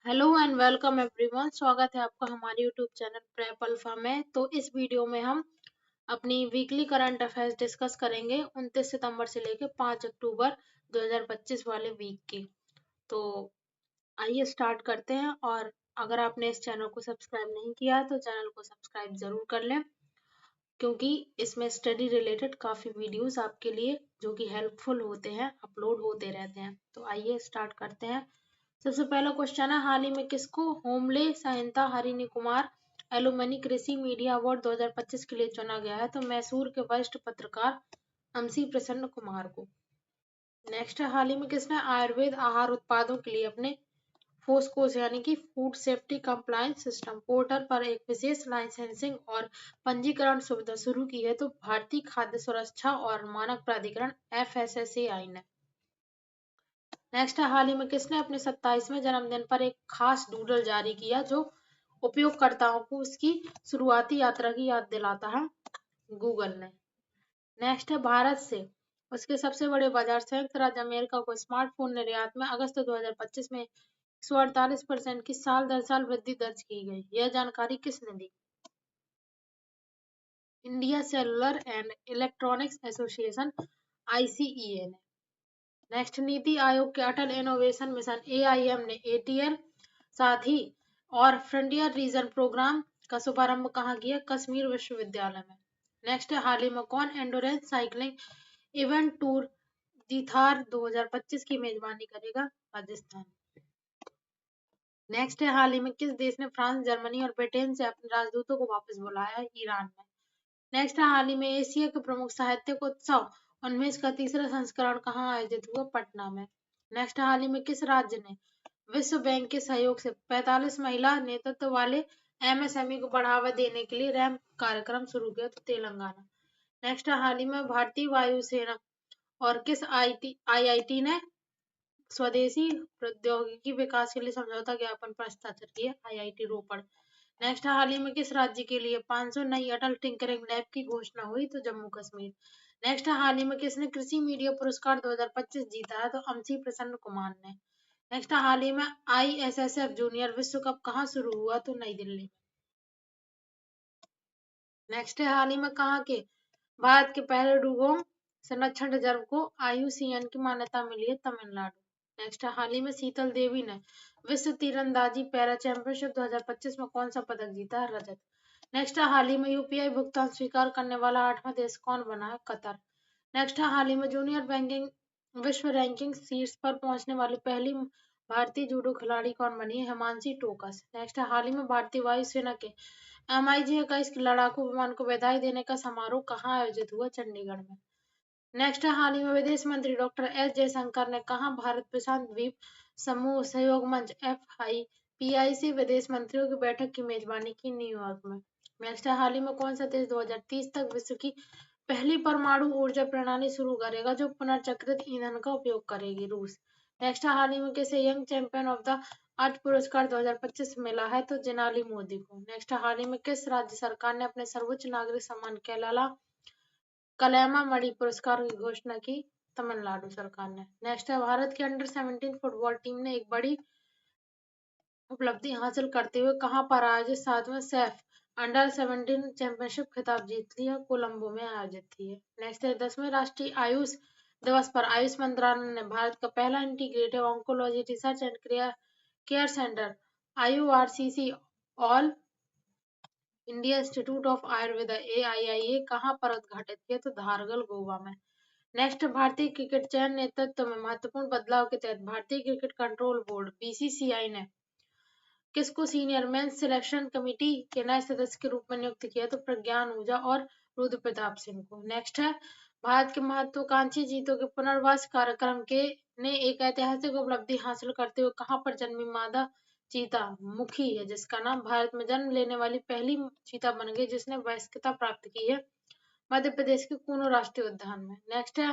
Hello and welcome everyone. स्वागत है आपका हमारे यूट्यूब चैनल प्रेप अल्फा में। तो इस वीडियो में हम अपनी वीकली करंट अफेयर्स डिस्कस करेंगे 29 सितंबर से लेकर 5 अक्टूबर 2025 वाले वीक की। तो आइए स्टार्ट करते हैं। और अगर आपने इस चैनल को सब्सक्राइब नहीं किया है तो चैनल को सब्सक्राइब जरूर कर लें, क्योंकि इसमें स्टडी रिलेटेड काफ़ी वीडियोस आपके लिए जो कि हेल्पफुल होते हैं अपलोड होते रहते हैं। तो आइए स्टार्ट करते हैं। सबसे पहला क्वेश्चन है, हाल ही में किसको होमले संहिता हरिनी कुमार एलुमनी कृषि मीडिया अवार्ड 2025 के लिए चुना गया है? तो मैसूर के वरिष्ठ पत्रकार अमसी प्रसन्न कुमार को। नेक्स्ट है, हाल ही में किसने आयुर्वेद आहार उत्पादों के लिए अपने फोस्कोस यानी कि food safety compliance system portal पर एक विशेष लाइसेंसिंग और पंजीकरण सुविधा शुरू की है? तो भारतीय खाद्य सुरक्षा और मानक प्राधिकरण FSSAI ने। नेक्स्ट है, हाल ही में किसने अपने 27वें जन्मदिन पर एक खास डूडल जारी किया जो उपयोगकर्ताओं को उसकी शुरुआती यात्रा की याद दिलाता है? गूगल ने। नेक्स्ट है, भारत से उसके सबसे बड़े बाजार संयुक्त राज्य अमेरिका को स्मार्टफोन निर्यात में अगस्त 2025 में 148% की साल दर साल वृद्धि दर्ज की गई। यह जानकारी किसने दी? India cellular and electronics association ICEA ने। नेक्स्ट, नीति आयोग के अटल इनोवेशन मिशन AIM ने ATL साथ ही और फ्रंटियर रीजन प्रोग्राम का शुभारंभ कहाँ किया? कश्मीर विश्वविद्यालय में। नेक्स्ट, हाल ही में कौन एंडोरेंस साइकिलिंग इवेंट टूर दी थार 2025 की मेजबानी करेगा? राजस्थान। नेक्स्ट है, हाल ही में किस देश ने फ्रांस, जर्मनी और ब्रिटेन से अपने राजदूतों को वापस बुलाया है? ईरान में। नेक्स्ट है, हाल ही में एशिया के प्रमुख साहित्यिक उत्सव उनमें का तीसरा संस्करण कहाँ आयोजित हुआ? पटना में। नेक्स्ट, हाल ही में किस राज्य ने विश्व बैंक के सहयोग से 45 महिला नेतृत्व वाले MSME को बढ़ावा देने के लिए रैंप कार्यक्रम शुरू किया? तो तेलंगाना। नेक्स्ट, हाल ही में भारतीय वायुसेना और किस IIT ने स्वदेशी प्रौद्योगिकी विकास के लिए समझौता ज्ञापन पर हस्ताक्षर किया? IIT रोपड़। नेक्स्ट, हाल ही में किस राज्य के लिए 500 नई अटल टिंकरिंग लैब की घोषणा हुई? तो जम्मू कश्मीर। नेक्स्ट, हाल ही में किसने कृषि मीडिया पुरस्कार 2025 जीता है? तो अमसी प्रसन्न कुमार ने। नेक्स्ट, हाल ही में ISSF जूनियर विश्व कप कहाँ शुरू हुआ? तो नई दिल्ली। नेक्स्ट है, हाल ही में कहाँ के भारत के पहले डुगोंग संरक्षण रिजर्व को IUCN की मान्यता मिली है? तमिलनाडु। नेक्स्ट, हाल ही में शीतल देवी ने विश्व तीरंदाजी पैरा चैंपियनशिप 2025 में कौन सा पदक जीता है? रजत। नेक्स्ट, हाल ही में UPI भुगतान स्वीकार करने वाला 8वां देश कौन बना है? कतर। नेक्स्ट, हाल ही में जूनियर बैंकिंग विश्व रैंकिंग शीर्ष पर पहुंचने वाली पहली भारतीय जूडो खिलाड़ी कौन बनी है? हिमांशी टोकस। नेक्स्ट, हाल ही में भारतीय वायुसेना के MiG-21 लड़ाकू विमान को बधाई देने का समारोह कहाँ आयोजित हुआ? चंडीगढ़ में। नेक्स्ट, हाल ही में विदेश मंत्री डॉक्टर एस जयशंकर ने कहाँ भारत प्रशांत द्वीप समूह सहयोग मंच FIPI विदेश मंत्रियों की बैठक की मेजबानी की? न्यूयॉर्क में। नेक्स्ट, हाल ही में कौन सा देश 2030 तक विश्व की पहली परमाणु ऊर्जा प्रणाली शुरू करेगा जो पुनर्चक्रित ईंधन का उपयोग करेगी? रूस। नेक्स्ट, हाल ही में किसे young champion of the earth पुरस्कार 2025 मिला है? तो जिनाली मोदी को। नेक्स्ट, हाल ही में किस राज्य सरकार ने अपने सर्वोच्च नागरिक सम्मान कलैमा मणि पुरस्कार की घोषणा की? तमिलनाडु सरकार ने। नेक्स्ट है, भारत की अंडर-17 फुटबॉल टीम ने एक बड़ी उपलब्धि हासिल करते हुए कहाँ पर आयोजित 7वें सैफ अंडर-17 चैंपियनशिप खिताब जीत लिया? कोलंबो में आयोजित थी। नेक्स्ट है, 10वें राष्ट्रीय आयुष दिवस पर आयुष मंत्रालय ने भारत का पहला integrated oncology research and care centre IORCC all India institute of Ayurveda AIIA कहाँ पर उद्घाटित किया? तो धारगल गोवा में। नेक्स्ट, भारतीय क्रिकेट चयन नेतृत्व में महत्वपूर्ण बदलाव के तहत भारतीय क्रिकेट कंट्रोल बोर्ड BCCI ने किसको सीनियर मेंस सिलेक्शन कमेटी के नए सदस्य के रूप में नियुक्त किया? तो प्रज्ञान ऊजा और रुद्र प्रताप सिंह को। नेक्स्ट है, भारत के महत्वाकांक्षी जीतों के पुनर्वास कार्यक्रम के ने एक ऐतिहासिक उपलब्धि हासिल करते हुए कहाँ पर जन्मी मादा चीता मुखी है, जिसका नाम भारत में जन्म लेने वाली पहली चीता बन गई जिसने वयस्कता प्राप्त की है? मध्य प्रदेश के कूनो राष्ट्रीय उद्यान में। नेक्स्ट है,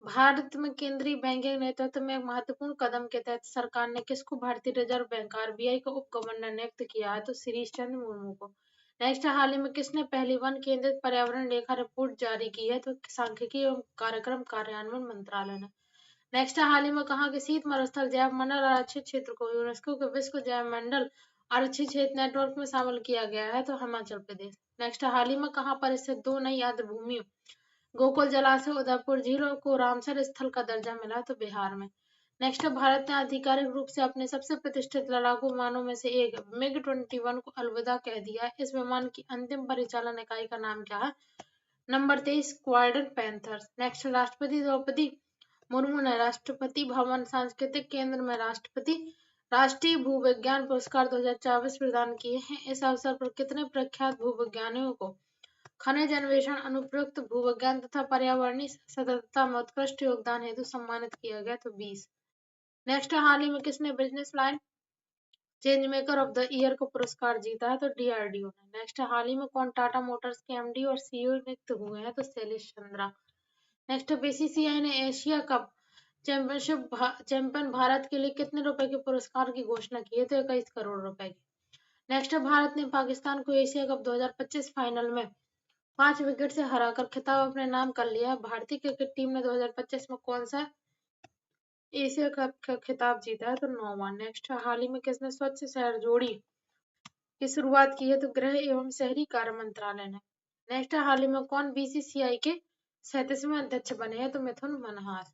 भारत में केंद्रीय बैंकिंग नेतृत्व में एक महत्वपूर्ण कदम के तहत सरकार ने किसको भारतीय रिजर्व बैंक RBI का उप गवर्नर नियुक्त किया है? तो शिरीष चंद्र मुर्मू को। नेक्स्ट, हाल ही में किसने पहली वन केंद्रित पर्यावरण रेखा रिपोर्ट जारी की है? तो सांख्यिकी एवं कार्यक्रम कार्यान्वयन मंत्रालय ने। नेक्स्ट, हाल ही में कहाँ के शीत मरुस्थल जैव मंडल आरक्षित क्षेत्र को यूनेस्को के विश्व जैव मंडल आरक्षित क्षेत्र नेटवर्क में शामिल किया गया है? तो हिमाचल प्रदेश। नेक्स्ट, हाल ही में कहाँ पर स्थित 2 नई आर्द्र भूमियों गोकुल जलाशय उदयपुर झील को रामसर स्थल का दर्जा मिला? तो बिहार में। नेक्स्ट, भारत ने आधिकारिक रूप से अपने सबसे प्रतिष्ठित लड़ाकू विमानों में से एक MiG-21 को अलविदा कह दिया है। इस विमान की अंतिम परिचालन इकाई का नाम क्या है? Number 23 squadron panther. नेक्स्ट, राष्ट्रपति द्रौपदी मुर्मू ने राष्ट्रपति भवन सांस्कृतिक केंद्र में राष्ट्रपति राष्ट्रीय भूविज्ञान पुरस्कार 2024 प्रदान किए हैं। इस अवसर पर कितने प्रख्यात भूविज्ञानियों को खनिज अन्वेषण, अनुप्रयुक्त भूविज्ञान तथा पर्यावरणीय सततता में उत्कृष्ट योगदान हेतु सम्मानित किया गया? तो 20। नेक्स्ट, हाल ही में किसने business line change maker of the year को पुरस्कार जीता है? तो DRDO ने। नेक्स्ट, हाल ही में कौन टाटा मोटर्स के MD और CEO नियुक्त हुए हैं? तो शैलेश चंद्रा। नेक्स्ट, BCCI ने एशिया कप चैंपियन भारत के लिए कितने रुपए के पुरस्कार की घोषणा की है? तो 21 करोड़ रुपए की। नेक्स्ट, भारत ने पाकिस्तान को एशिया कप 2025 फाइनल में 5 विकेट से हराकर खिताब अपने नाम कर लिया। भारतीय क्रिकेट टीम ने 2025 में कौन सा एशिया कप का खिताब जीता है? तो 9वां। नेक्स्ट, हाल ही में किसने स्वच्छ शहर जोड़ी की शुरुआत की है? तो गृह एवं शहरी कार्य मंत्रालय ने। नेक्स्ट, हाल ही में कौन BCCI के 37वें अध्यक्ष बने हैं? तो मिथुन मनहास।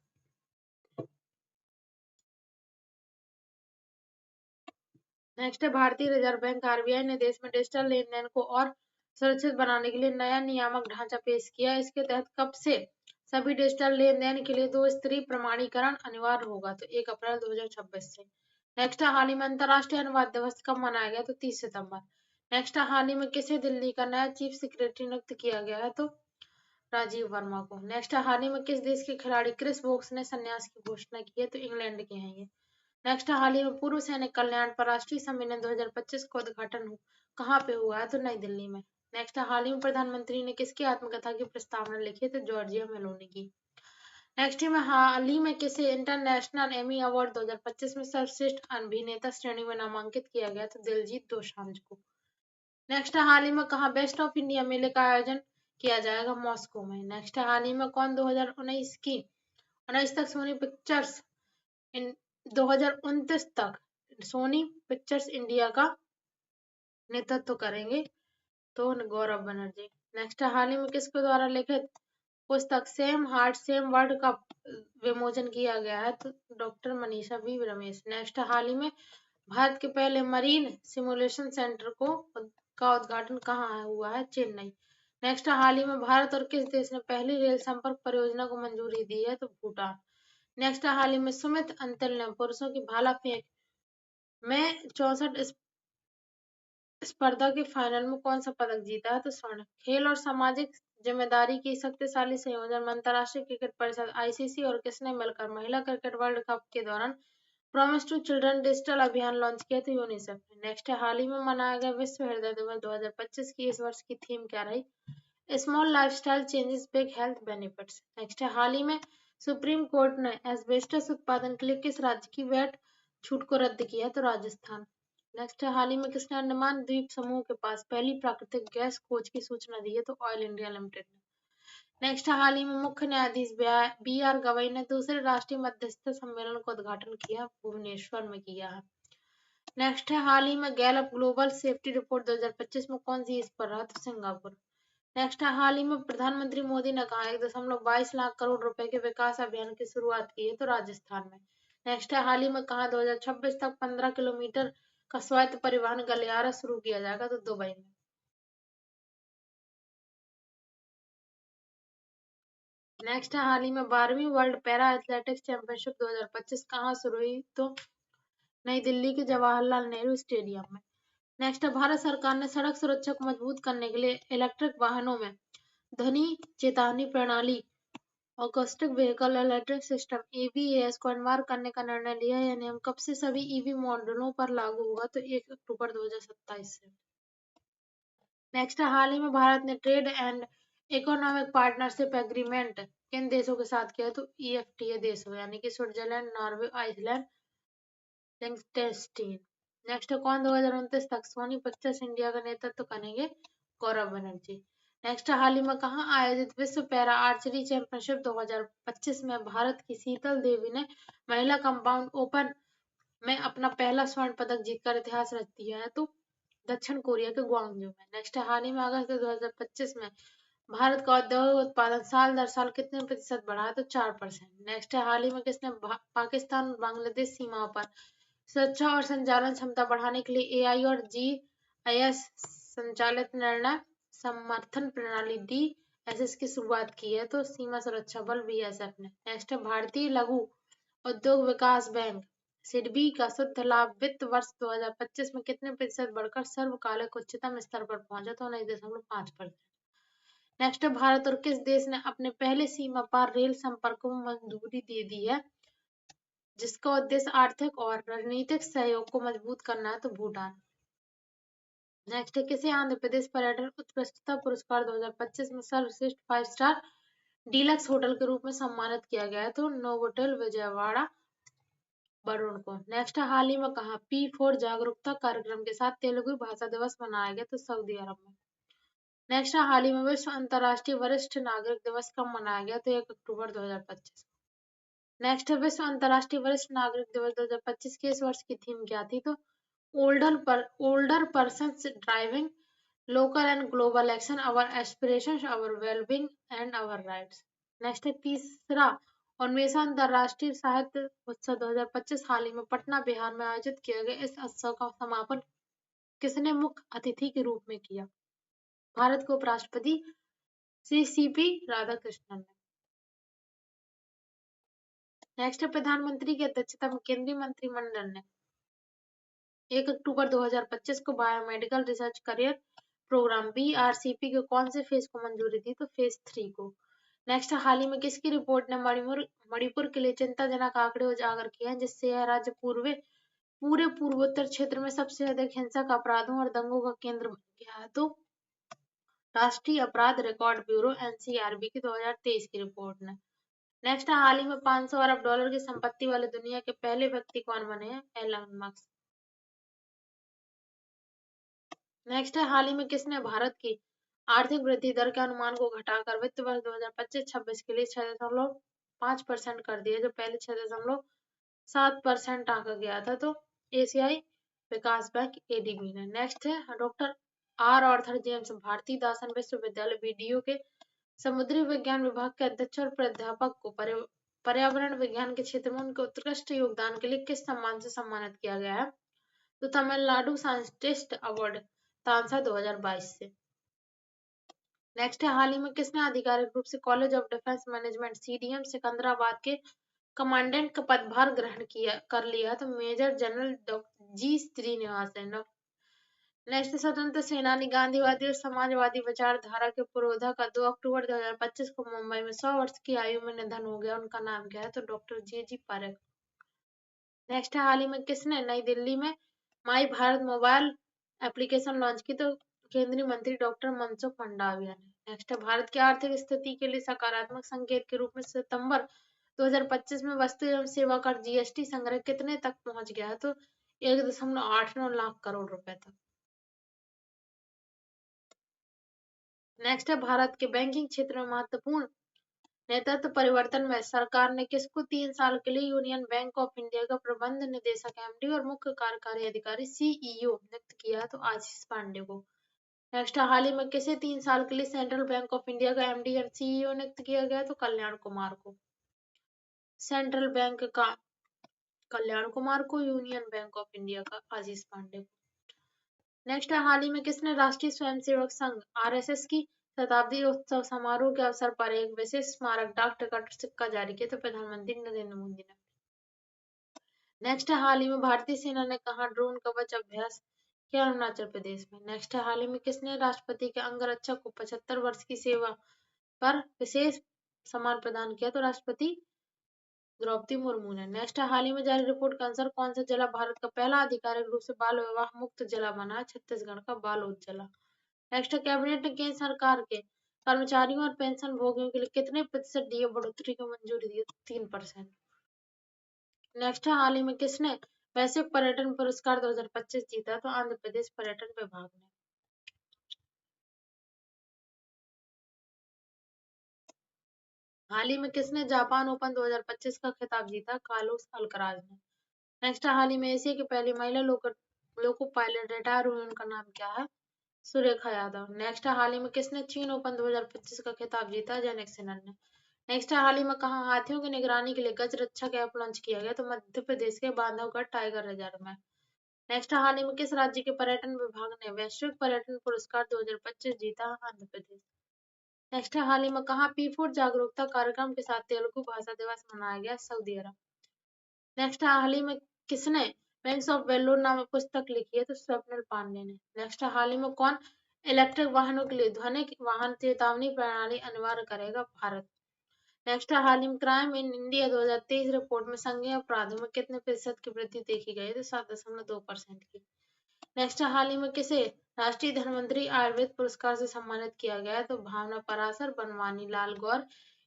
नेक्स्ट, भारतीय रिजर्व बैंक RBI ने देश में डिजिटल लेन देन को और सुरक्षित बनाने के लिए नया नियामक ढांचा पेश किया। इसके तहत कब से सभी डिजिटल लेन देन के लिए 2 स्तरीय प्रमाणीकरण अनिवार्य होगा? तो 1 अप्रैल 2026 से। नेक्स्ट, हाल ही में अंतर्राष्ट्रीय अनुवाद दिवस कब मनाया गया? तो 30 सितंबर। नेक्स्ट, हाल ही में किसे दिल्ली का नया चीफ सेक्रेटरी नियुक्त किया गया है? तो राजीव वर्मा को। नेक्स्ट, हाल ही में किस देश के खिलाड़ी क्रिस वोक्स ने संन्यास की घोषणा की है? तो इंग्लैंड के हैं ये। नेक्स्ट, हाल ही में पूर्व सैनिक कल्याण पर राष्ट्रीय सम्मेलन 2025 का उद्घाटन कहाँ पे हुआ है? तो नई दिल्ली में। नेक्स्ट, हाल ही में प्रधानमंत्री ने किसकी आत्मकथा की प्रस्तावना लिखी है? तो जॉर्जिया मेलोनी की। नेक्स्ट में हाल ही में किसे इंटरनेशनल एमी अवार्ड 2025 में सर्वश्रेष्ठ अभिनेता श्रेणी में नामांकित किया गया? तो दिलजीत दोसांझ को। नेक्स्ट, हाल ही में कहाँ बेस्ट ऑफ इंडिया मेले का आयोजन किया जाएगा? मॉस्को में। नेक्स्ट, हाल ही में कौन 2019 तक सोनी पिक्चर्स 2029 तक सोनी पिक्चर्स इंडिया का नेतृत्व करेंगे? तो गौरव बनर्जी। नेक्स्ट, हाल ही में किसके द्वारा लिखित पुस्तक सेम हार्ट सेम वर्ल्ड का विमोचन किया गया है? तो doctor Manisha V Ramesh. Next, हाल ही में भारत के पहले मरीन सिमुलेशन सेंटर का उद्घाटन कहाँ हुआ है? चेन्नई। नेक्स्ट, हाल ही में भारत और किस देश ने पहली रेल संपर्क परियोजना को मंजूरी दी है? तो भूटान। नेक्स्ट, हाल ही में सुमित अंतिल ने पुरुषों की भाला फेंक में 64 स्पर्धा के फाइनल में कौन सा पदक जीता है? तो स्वर्ण। खेल और सामाजिक जिम्मेदारी की शक्तिशाली संयोजन में अंतर्राष्ट्रीय क्रिकेट परिषद ICC और किसने मिलकर महिला क्रिकेट वर्ल्ड कप के दौरान प्रॉमिस टू चिल्ड्रन डिजिटल अभियान लॉन्च किया? तो यूनिसेफ ने। नेक्स्ट, हाल ही में मनाया गया विश्व हृदय दिवस 2025 की इस वर्ष की थीम क्या रही? Small lifestyle changes big health benefits. Next, हाल ही में सुप्रीम कोर्ट ने एस्बेस्टस उत्पादन के लिए किस राज्य की वैट छूट को रद्द किया? तो राजस्थान। नेक्स्ट, हाल ही में किसने अंडमान द्वीप समूह के पास पहली प्राकृतिक गैस खोज की सूचना दी है? तो ऑयल इंडिया लिमिटेड ने। नेक्स्ट, हाल ही में मुख्य न्यायाधीश BR गवई ने दूसरे राष्ट्रीय मध्यस्थता सम्मेलन का उद्घाटन किया? भुवनेश्वर में किया है। नेक्स्ट है, हाल ही में गैलप ग्लोबल सेफ्टी रिपोर्ट 2025 में कौन सी इस पर रहा? तो सिंगापुर। नेक्स्ट है, हाल ही में प्रधानमंत्री मोदी ने कहा 1.22 लाख करोड़ रुपए के विकास अभियान की शुरुआत की है? तो राजस्थान में। नेक्स्ट है, हाल ही में कहा 2026 तक 15 किलोमीटर का स्वायत्त परिवहन गलियारा शुरू किया जाएगा? तो दुबई में। नेक्स्ट है, हाल ही में 12वीं वर्ल्ड पैरा एथलेटिक्स चैंपियनशिप 2025 कहाँ शुरू हुई? तो नई दिल्ली के जवाहरलाल नेहरू स्टेडियम में। नेक्स्ट है, भारत सरकार ने सड़क सुरक्षा को मजबूत करने के लिए इलेक्ट्रिक वाहनों में ध्वनि चेतावनी प्रणाली acoustic vehicle electric system AVAS को अनिवार्य करने का निर्णय लिया है। यह नियम कब से सभी EV मॉडलों पर लागू होगा? तो 1 अक्टूबर 2027 से। नेक्स्ट, हाल ही में भारत ने trade and economic partnership agreement किन देशों के साथ किया? तो EFTA देशों यानी कि स्विट्जरलैंड, नॉर्वे, आइसलैंड, लिंक्टेनस्टीन। नेक्स्ट, कौन 2029 तक सोनी पिक्चर्स इंडिया का नेतृत्व करेंगे? गौरव बनर्जी। नेक्स्ट, हाल ही में कहाँ आयोजित विश्व पैरा आर्चरी चैंपियनशिप 2025 में भारत की शीतल देवी ने महिला कंपाउंड ओपन में अपना पहला स्वर्ण पदक जीतकर इतिहास रच दिया है? तो दक्षिण कोरिया के ग्वांगजू में। नेक्स्ट, हाल ही में अगस्त 2025 में भारत का औद्योगिक उत्पादन साल दर साल कितने प्रतिशत बढ़ा है? तो 4%। नेक्स्ट, हाल ही में किसने पाकिस्तान और बांग्लादेश सीमाओं पर सुरक्षा और संचालन क्षमता बढ़ाने के लिए एआई और जीआईएस संचालित निर्णय समर्थन प्रणाली डीएसएस की शुरुआत की है? तो सीमा सुरक्षा बल बीएसएफ ने। नेक्स्ट, भारतीय लघु उद्योग विकास बैंक सिडबी का शुद्ध लाभ वित्त वर्ष 2025 में कितने प्रतिशत बढ़कर सर्वकालिक उच्चतम स्तर पर पहुंचा? तो 19.5%। नेक्स्ट, भारत और किस देश ने अपने पहले सीमा पार रेल संपर्क को मंजूरी दे दी है, जिसका उद्देश्य आर्थिक और रणनीतिक सहयोग को मजबूत करना है? तो भूटान। नेक्स्ट, किसे आंध्र प्रदेश पर्यटन उत्कृष्टता पुरस्कार 2025 में सर्वश्रेष्ठ 5 स्टार डीलक्स होटल के रूप में सम्मानित किया गया है? तो नोवोटेल विजयवाड़ा वरुण को। नेक्स्ट, हाल ही में कहा P4 जागरूकता कार्यक्रम के साथ तेलुगु भाषा दिवस मनाया गया? तो सऊदी अरब में। नेक्स्ट, हाल ही में विश्व अंतर्राष्ट्रीय वरिष्ठ नागरिक दिवस कब मनाया गया? तो 1 अक्टूबर 2025। नेक्स्ट, विश्व अंतर्राष्ट्रीय वरिष्ठ नागरिक दिवस 2025 के इस वर्ष की थीम क्या थी? तो older persons driving local and global action, our aspirations, our wellbeing and our rights. Next है तीसरा, 19वां अंतर्राष्ट्रीय साहित्य उत्सव 2025 हाल ही में पटना बिहार में आयोजित किया गया। इस उत्सव का समापन किसने मुख्य अतिथि के रूप में किया? भारत के उपराष्ट्रपति श्री सीपी राधाकृष्णन ने। नेक्स्ट है, प्रधानमंत्री की अध्यक्षता में केंद्रीय मंत्रिमंडल ने 1 अक्टूबर 2025 को biomedical research career program BRCP के कौन से फेज को मंजूरी दी? तो फेज 3 को। नेक्स्ट, हाल ही में किसकी रिपोर्ट ने मणिपुर के लिए चिंताजनक आंकड़े उजागर किए हैं, जिससे यह राज्य पूरे पूर्वोत्तर क्षेत्र में सबसे अधिक हिंसक अपराधों और दंगों का केंद्र बन गया है? तो राष्ट्रीय अपराध रिकॉर्ड ब्यूरो NCRB की 2023 की रिपोर्ट ने। नेक्स्ट, हाल ही में 500 अरब डॉलर की संपत्ति वाले दुनिया के पहले व्यक्ति कौन बने हैं? Elon Musk. नेक्स्ट है, हाल ही में किसने भारत की आर्थिक वृद्धि दर के अनुमान को घटाकर वित्त वर्ष 2025-26 के लिए 6.5% कर दिया, जो पहले 6.7% आंका गया था? तो एशियाई विकास बैंक ADB ने। नेक्स्ट है, डॉक्टर आर्थर जेम्स भारतीय दासन विश्वविद्यालय BDU के समुद्री विज्ञान विभाग के अध्यक्ष और प्राध्यापक को पर्यावरण विज्ञान के क्षेत्र में उनके उत्कृष्ट योगदान के लिए किस सम्मान से सम्मानित किया गया है? तो तमिलनाडु साइंटिस्ट अवार्ड तांसा 2022 से। नेक्स्ट है, हाल ही में किसने आधिकारिक रूप से college of defence management CDM Secunderabad के कमांडेंट का पदभार ग्रहण कर लिया? तो major general G Srinivasan. Next, स्वतंत्र सेनानी, गांधीवादी और समाजवादी विचारधारा के पुरोधा का 2 अक्टूबर 2025 को मुंबई में 100 वर्ष की आयु में निधन हो गया। उनका नाम क्या है? तो डॉक्टर JG पारेख। नेक्स्ट, हाल ही में किसने नई दिल्ली में माई भारत मोबाइल एप्लीकेशन लॉन्च की? तो केंद्रीय मंत्री डॉक्टर मनसुख मंडाविया ने। नेक्स्ट, भारत की आर्थिक स्थिति के लिए सकारात्मक संकेत के रूप में सितंबर 2025 में वस्तु एवं सेवा कर GST संग्रह कितने तक पहुंच गया है? तो 1.89 लाख करोड़ रुपए तक। नेक्स्ट है, भारत के बैंकिंग क्षेत्र में महत्वपूर्ण नेतृत्व परिवर्तन में सरकार ने किसको 3 साल के लिए यूनियन बैंक ऑफ इंडिया का प्रबंध निदेशक MD और मुख्य कार्यकारी अधिकारी CEO नियुक्त किया है? तो आशीष पांडे को। नेक्स्ट, हाल ही में किसे 3 साल के लिए सेंट्रल बैंक ऑफ इंडिया का MD और CEO नियुक्त किया गया? तो कल्याण कुमार को। सेंट्रल बैंक का कल्याण कुमार को, यूनियन बैंक ऑफ इंडिया का आशीष पांडे को। नेक्स्ट, हाल ही में किसने राष्ट्रीय स्वयंसेवक संघ RSS की शताब्दी उत्सव समारोह के अवसर पर एक विशेष स्मारक डाक टिकट सिक्का जारी किया? तो प्रधानमंत्री नरेंद्र मोदी ने। नेक्स्ट, हाल ही में भारतीय सेना ने कहा ड्रोन कवच अभ्यास किया? अरुणाचल प्रदेश में। नेक्स्ट, हाल ही में किसने राष्ट्रपति के अंगरक्षक को 75 वर्ष की सेवा पर विशेष सम्मान प्रदान किया? तो राष्ट्रपति द्रौपदी मुर्मू ने। नेक्स्ट, हाल ही में जारी रिपोर्ट के अनुसार कौन सा जिला भारत का पहला आधिकारिक रूप से बाल विवाह मुक्त जिला बना? छत्तीसगढ़ का बालोद जिला। नेक्स्ट, कैबिनेट ने केंद्र सरकार के कर्मचारियों और पेंशन भोगियों के लिए कितने प्रतिशत DA बढ़ोतरी को मंजूरी दी? 3%। नेक्स्ट, हाल ही में किसने वैश्विक पर्यटन पुरस्कार 2025 जीता? तो आंध्र प्रदेश पर्यटन विभाग ने। हाल ही में किसने जापान ओपन 2025 का खिताब जीता? कार्लोस अल्कराज ने। नेक्स्ट, हाल ही में एशिया की पहली महिला लोको पायलट रिटायर हुई, उनका नाम क्या है? सुरेखा यादव। नेक्स्ट, हाल ही में किसने चीन ओपन 2025 का खिताब जीता? जेनिक सिनर ने। नेक्स्ट, हाल ही में कहाँ हाथियों की निगरानी के लिए गज रक्षक ऐप लॉन्च किया गया? तो मध्य प्रदेश के बांधवगढ़ टाइगर रिजर्व में। नेक्स्ट, हाल ही में किस राज्य के पर्यटन विभाग ने वैश्विक पर्यटन पुरस्कार 2025 जीता? आंध्र प्रदेश। नेक्स्ट, हाल ही में कहाँ पी4 जागरूकता कार्यक्रम के साथ तेलुगु भाषा दिवस मनाया गया? सऊदी अरब। नेक्स्ट, हाल ही में किसने विंग्स ऑफ वेल्लोर नामक पुस्तक लिखी है? तो स्वप्निल पांडे ने। नेक्स्ट, हाल ही में कौन इलेक्ट्रिक वाहनों के लिए ध्वनिक वाहन चेतावनी प्रणाली अनिवार्य करेगा? भारत। नेक्स्ट, हाल ही में क्राइम इन इंडिया 2023 रिपोर्ट में संज्ञेय अपराधों में कितने प्रतिशत की वृद्धि देखी गई? तो 7.2% की। नेक्स्ट, हाल ही में किसे राष्ट्रीय धन्वंतरी आयुर्वेद पुरस्कार से सम्मानित किया गया है? तो भावना पराशर, बनवानी लाल गौर,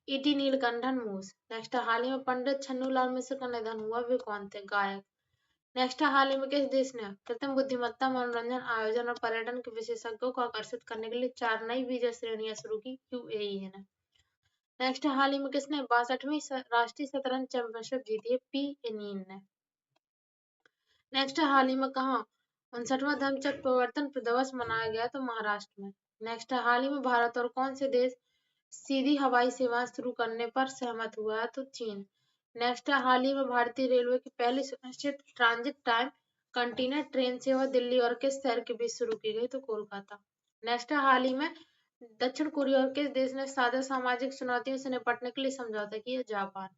ईटी नीलकंठन मूस। नेक्स्ट, हाल ही में पंडित छन्नूलाल मिश्र का निधन हुआ, वे कौन थे? गायक। नेक्स्ट, हाल ही में किस देश ने कृत्रिम बुद्धिमत्ता मनोरंजन आयोजन और पर्यटन के विशेषज्ञों को आकर्षित करने के लिए 4 नई वीजा श्रेणियां शुरू की? यूएई ने। नेक्स्ट, हाल ही में किसने 62वीं राष्ट्रीय शतरंज चैंपियनशिप जीती है? पी इनिन ने। नेक्स्ट, हाल ही में कहाँ 59वां धर्मचक्र प्रवर्तन दिवस मनाया गया? तो महाराष्ट्र में। नेक्स्ट, हाल ही में भारत और कौन से देश सीधी हवाई सेवाएं शुरू करने पर सहमत हुआ है? तो चीन। नेक्स्ट, हाल ही में भारतीय रेलवे की पहली सुनिश्चित ट्रांजिट टाइम कंटेनर ट्रेन सेवा दिल्ली और किस शहर के बीच शुरू की गई? तो कोलकाता। नेक्स्ट, हाल ही में दक्षिण कोरिया और किस देश ने साझा सामाजिक चुनौतियों से निपटने के लिए समझौता किया? जापान।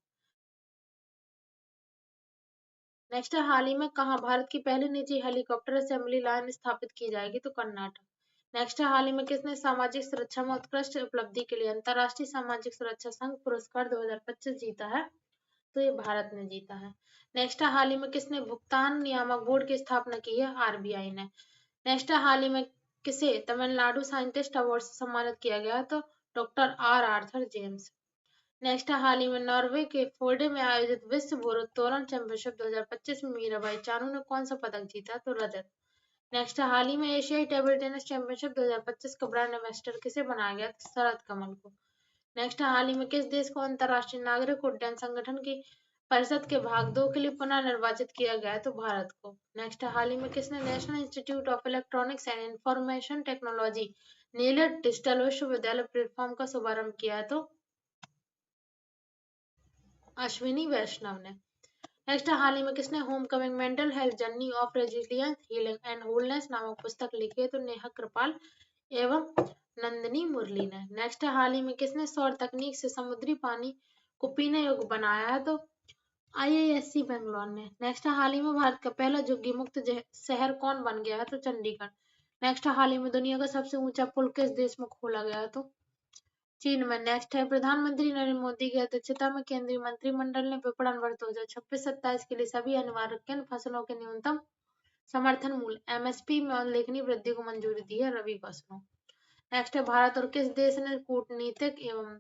नेक्स्ट, हाल ही में कहाँ भारत की पहली निजी हेलीकॉप्टर असेंबली लाइन स्थापित की जाएगी? तो कर्नाटक। नेक्स्ट, हाल ही में किसने सामाजिक सुरक्षा में उत्कृष्ट उपलब्धि के लिए अंतर्राष्ट्रीय सामाजिक सुरक्षा संघ पुरस्कार 2025 जीता है? तो ये भारत ने जीता है। नेक्स्ट, हाल ही में किसने भुगतान नियामक बोर्ड की स्थापना की है? आरबीआई ने। नेक्स्ट, हाल ही में किसे तमिलनाडु साइंटिस्ट अवार्ड से सम्मानित किया गया? तो doctor R Arthur James. Next, हाल ही में नॉर्वे के फोर्डे में आयोजित विश्व भारोत्तोलन चैंपियनशिप 2025 में मीराबाई चानू ने कौन सा पदक जीता? तो रजत। नेक्स्ट, हाल ही में एशियाई टेबल टेनिस चैंपियनशिप 2025 का ब्रांड एम्बेसडर किसे बनाया गया? तो शरद कमल को। नेक्स्ट, हाल ही में किस देश को अंतर्राष्ट्रीय नागरिक उड्डयन संगठन की परिषद के भाग 2 के लिए पुनः निर्वाचित किया गया है? तो भारत को। नेक्स्ट, हाल ही में किसने national institute of electronics and information technology NIELIT digital विश्वविद्यालय प्लेटफॉर्म का शुभारंभ किया है? तो अश्विनी वैष्णव ने। नेक्स्ट, हाल ही में किसने home coming mental health journey of resilience healing and wholeness नामक पुस्तक लिखी है? तो नेहा कृपाल एवं नंदिनी मुरली ने। नेक्स्ट, हाल ही में किसने सौर तकनीक से समुद्री पानी को पीने योग्य बनाया है? तो आईआईएससी बेंगलोर ने। नेक्स्ट, हाल ही में भारत का पहला झुग्गी मुक्त शहर कौन बन गया है? तो चंडीगढ़। नेक्स्ट, हाल ही में दुनिया का सबसे ऊंचा पुल किस देश में खोला गया है? तो चीन में। नेक्स्ट है प्रधानमंत्री नरेंद्र मोदी की अध्यक्षता में केंद्रीय मंत्रिमंडल ने विपणन वर्ष 2026-27 के लिए सभी अनिवार्य किन फसलों के न्यूनतम समर्थन मूल्य एमएसपी में उल्लेखनीय वृद्धि को मंजूरी दी है? रबी फसलों। नेक्स्ट है भारत और किस देश ने कूटनीतिक एवं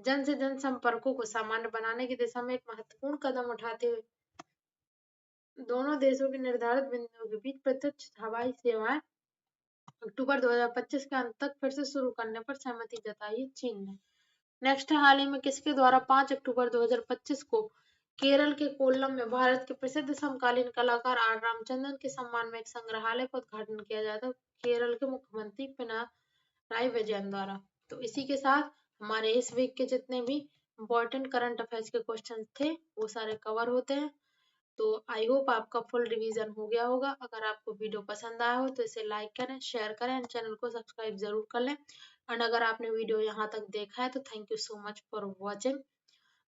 जन से जन संपर्कों को सामान्य बनाने की दिशा में एक महत्वपूर्ण कदम उठाते हुए दोनों देशों के निर्धारित बिंदुओं के बीच प्रत्यक्ष हवाई सेवाएं अक्टूबर 2025 के अंत तक फिर से शुरू करने पर सहमति जताई है? चीन ने। नेक्स्ट, हाल ही में किसके द्वारा 5 अक्टूबर 2025 को केरल के कोल्लम में भारत के प्रसिद्ध समकालीन कलाकार आर रामचंद्रन के सम्मान में एक संग्रहालय का उद्घाटन किया जाता है? केरल के मुख्यमंत्री पिनाराई विजयन द्वारा। तो इसी के साथ हमारे इस वीक के जितने भी इम्पोर्टेंट करंट अफेयर्स के क्वेश्चन थे वो सारे कवर होते हैं। तो आई होप आपका फुल रिवीजन हो गया होगा। अगर आपको वीडियो पसंद आया हो तो इसे लाइक करें, शेयर करें एंड चैनल को सब्सक्राइब जरूर कर लें। एंड अगर आपने वीडियो यहाँ तक देखा है तो thank you so much for watching.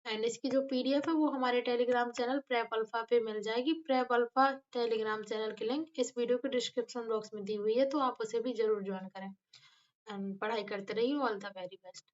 And इसकी जो पीडीएफ है वो हमारे टेलीग्राम चैनल प्रेप अल्फा पे मिल जाएगी। प्रेप अल्फा टेलीग्राम चैनल की लिंक इस वीडियो के डिस्क्रिप्शन बॉक्स में दी हुई है, तो आप उसे भी जरूर ज्वाइन करें। एंड पढ़ाई करते रहिए। All the very best.